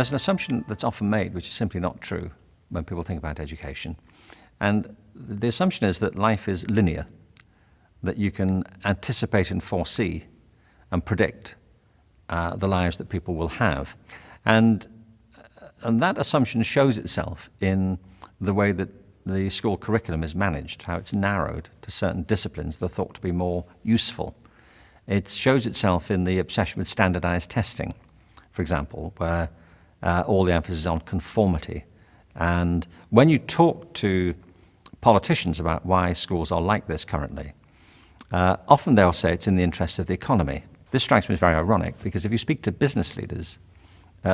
There's an assumption that's often made which is simply not true when people think about education. And the assumption is that life is linear, that you can anticipate and foresee and predict the lives that people will have. And that assumption shows itself in the way that the school curriculum is managed, how it's narrowed to certain disciplines that are thought to be more useful. It shows itself in the obsession with standardized testing, for example, where all the emphasis is on conformity. And when you talk to politicians about why schools are like this currently, often they'll say it's in the interest of the economy. This strikes me as very ironic, because if you speak to business leaders,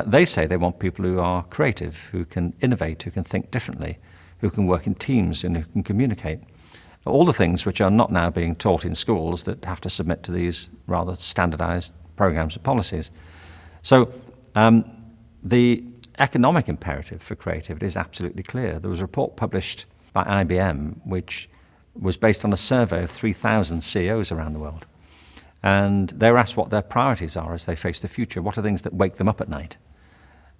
they say they want people who are creative, who can innovate, who can think differently, who can work in teams and who can communicate. All the things which are not now being taught in schools that have to submit to these rather standardized programs and policies. So the economic imperative for creativity is absolutely clear. There was a report published by IBM which was based on a survey of 3,000 CEOs around the world. And they were asked what their priorities are as they face the future. What are things that wake them up at night?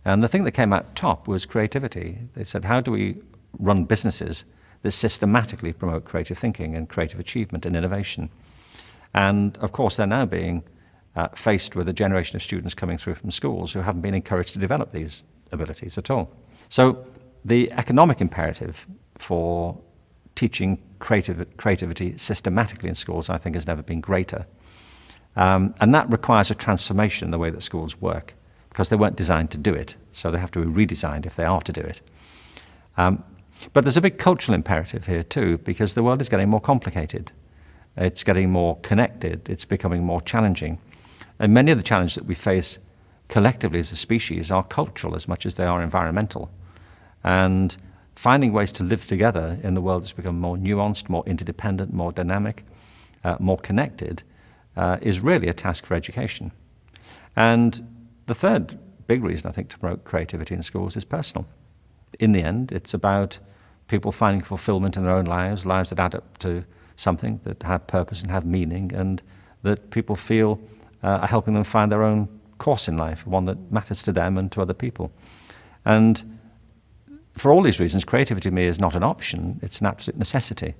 And the thing that came out top was creativity. They said, how do we run businesses that systematically promote creative thinking and creative achievement and innovation? And of course, they're now being faced with a generation of students coming through from schools who haven't been encouraged to develop these abilities at all. So the economic imperative for teaching creativity systematically in schools, I think, has never been greater. And that requires a transformation in the way that schools work, because they weren't designed to do it, so they have to be redesigned if they are to do it. But there's a big cultural imperative here too, because the world is getting more complicated. It's getting more connected, it's becoming more challenging. And many of the challenges that we face collectively as a species are cultural as much as they are environmental. And finding ways to live together in the world that's become more nuanced, more interdependent, more dynamic, more connected, is really a task for education. And the third big reason, I think, to promote creativity in schools is personal. In the end, it's about people finding fulfillment in their own lives, lives that add up to something, that have purpose and have meaning, and that people feel are helping them find their own course in life, one that matters to them and to other people. And for all these reasons, creativity to me is not an option, it's an absolute necessity.